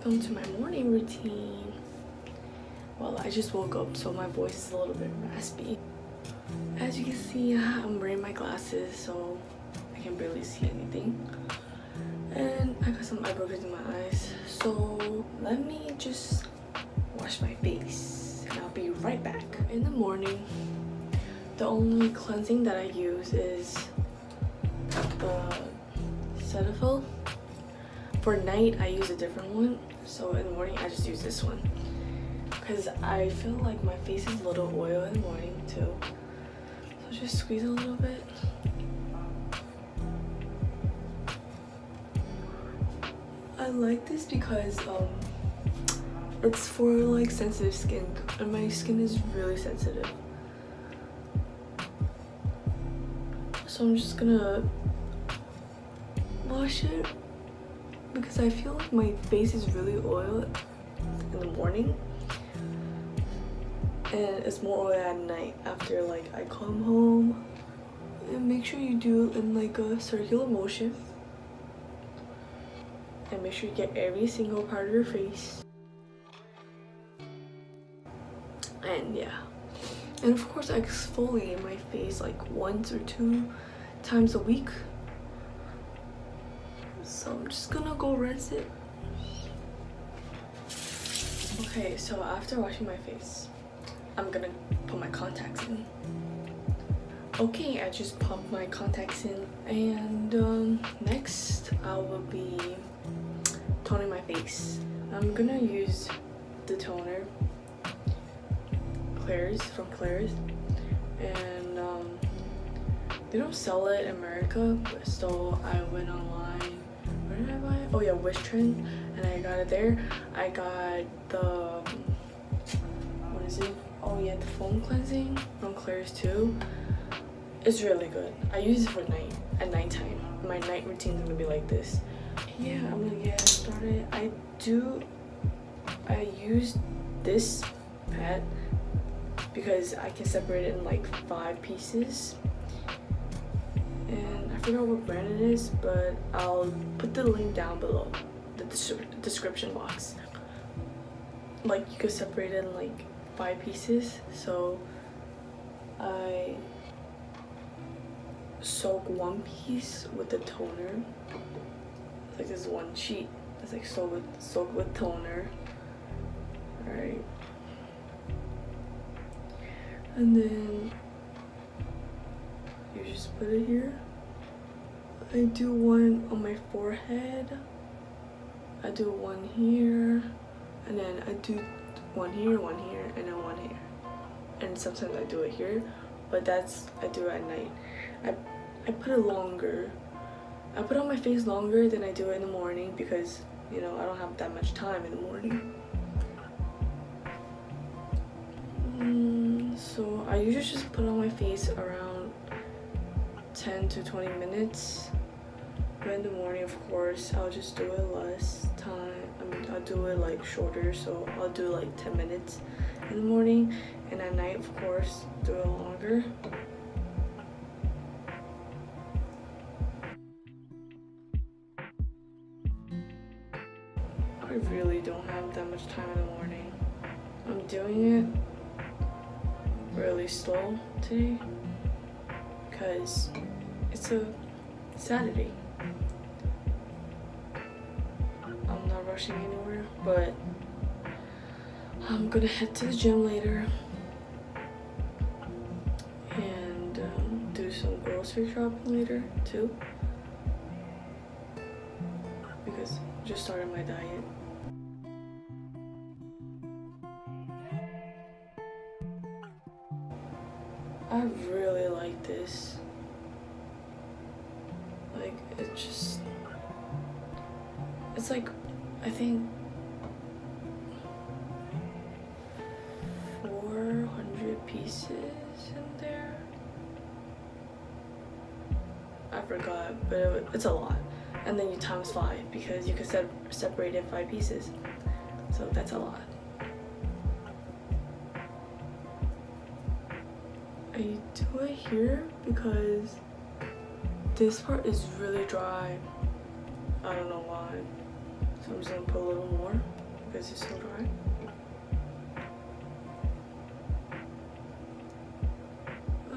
welcome to my morning routine. Well, I just woke up, so my voice is a little bit raspy. As you can see, I'm wearing my glasses, so I can barely see anything. And I got some eye boogers in my eyes, so let me just wash my face and I'll be right back. In the morning, the only cleansing that I use is the Cetaphil. For night, I use a different one, so in the morning I just use this one because I feel like my face is a little oily in the morning too. So just squeeze a little bit. I like this because it's for like sensitive skin, and my skin is really sensitive. So I'm just gonna wash it because I feel like my face is really oily in the morning and it's more oily at night after like I come home. And make sure you do it in like a circular motion and make sure you get every single part of your face. And yeah, and of course I exfoliate my face like 1 or 2 times a week. So I'm just gonna go rinse it. Okay, so after washing my face, I'm gonna put my contacts in. Okay, I just popped my contacts in, and next I will be toning my face. I'm gonna use the toner, Klairs, from Klairs, and they don't sell it in America, so I went online. Where did I buy it? Oh yeah, Wish Trend, and I got it there. I got the, what is it? Oh yeah, the foam cleansing from Klairs too. It's really good. I use it for at nighttime. My night routine is gonna be like this. Yeah, I'm gonna get started. I use this pad because I can separate it in like 5 pieces. And I forgot what brand it is, but I'll put the link down below, the description box. Like, you could separate it in like 5 pieces. So I soak 1 piece with the toner. It's like this 1 sheet. It's like soaked with toner. Alright. And then you just put it here. I do 1 on my forehead. I do 1 here. And then I do 1 here, 1 here, and then 1 here. And sometimes I do it here, but I do it at night. I put it longer. I put it on my face longer than I do it in the morning because, you know, I don't have that much time in the morning. So I usually just put it on my face around 10 to 20 minutes. But in the morning, of course, I'll just do it less time. I mean, I'll do it like shorter, so I'll do like 10 minutes in the morning, and at night, of course, do it longer. I really don't have that much time in the morning. I'm doing it really slow today because it's a Saturday. I'm not rushing anywhere, but I'm gonna head to the gym later and do some grocery shopping later too because I just started my diet. I really like this. Like, it's like, I think 400 pieces in there. I forgot, but it's a lot. And then you times 5 because you can separate it 5 pieces. So that's a lot. I do it here because this part is really dry. I don't know why. So I'm just gonna put a little more. because it's so dry.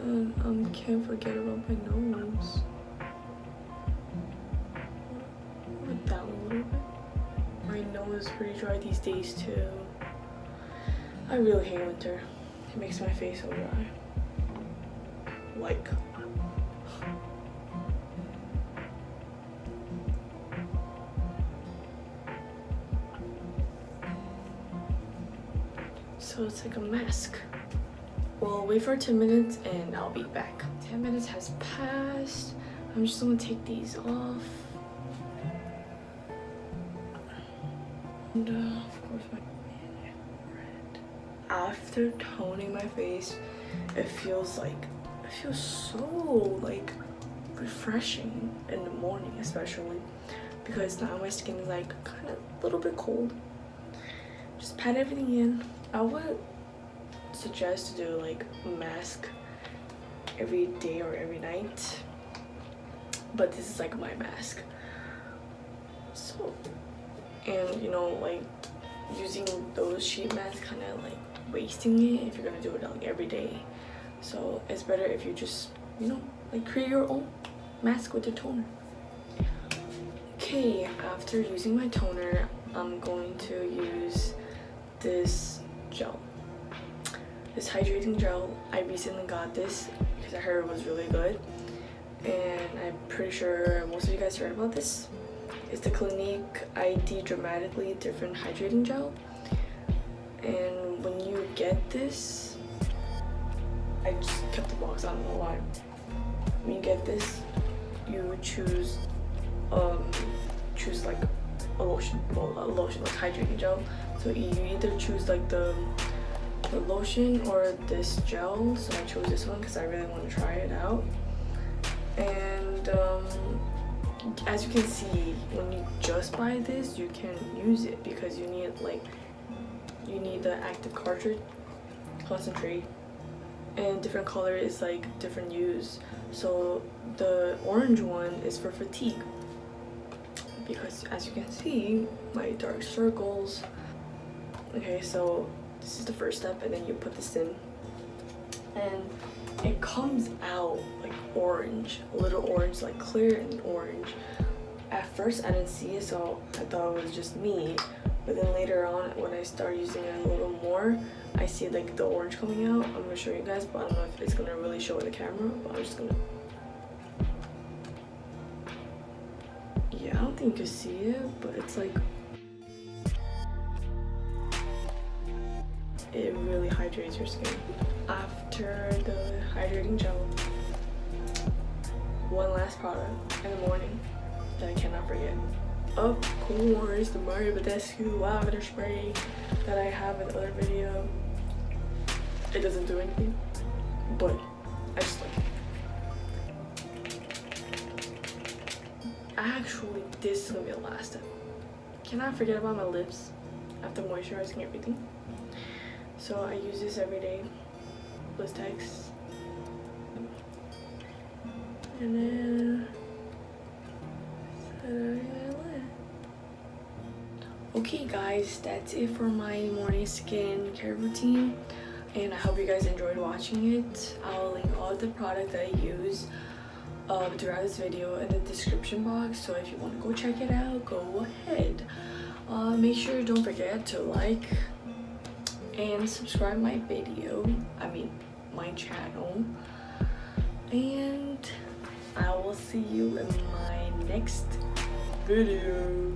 And can't forget about my nose. With that one a little bit. My nose is pretty dry these days too. I really hate winter. It makes my face so dry. Like. So it's like a mask. We'll wait for 10 minutes and I'll be back. 10 minutes has passed. I'm just gonna take these off. And of course my red. After toning my face, it feels so like refreshing in the morning, especially because now my skin is like kind of a little bit cold. Just pat everything in. I would suggest to do like a mask every day or every night, but this is like my mask. So, and you know, like using those sheet masks kind of like wasting it if you're gonna do it like every day. So it's better if you just, you know, like create your own mask with the toner. Okay, after using my toner, I'm going to use this gel, this hydrating gel. I recently got this because I heard it was really good, and I'm pretty sure most of you guys heard about this. It's the Clinique ID Dramatically Different Hydrating Gel, and when you get this, I just kept the box, I don't know why. When you get this, you choose like a lotion, like hydrating gel. So you either choose like the lotion or this gel. So I chose this one because I really want to try it out. And as you can see, when you just buy this, you can use it because you need the active cartridge concentrate, and different color is like different use. So the orange one is for fatigue, because as you can see, my dark circles. Okay, so this is the first step, and then you put this in, and it comes out like orange, a little orange, like clear and orange. At first I didn't see it, so I thought it was just me, but then later on when I start using it a little more, I see like the orange coming out. I'm gonna show you guys, but I don't know if it's gonna really show in the camera, but I'm just gonna, yeah, I don't think you can see it, but it's like, it really hydrates your skin. After the hydrating gel, one last product in the morning that I cannot forget. Of course, the Badescu lavender spray that I have in the other video. It doesn't do anything, but I just like it. Actually, this is gonna be the last step. Cannot forget about my lips after moisturizing everything. So I use this every day. Blistex. And then okay guys, that's it for my morning skincare routine, and I hope you guys enjoyed watching it. I'll link all the product that I use throughout this video in the description box, so if you want to go check it out, go ahead. Make sure don't forget to like and subscribe my my channel, and I will see you in my next video.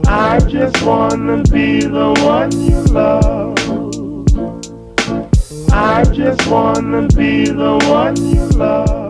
I just wanna be the one you love. I just wanna be the one you love.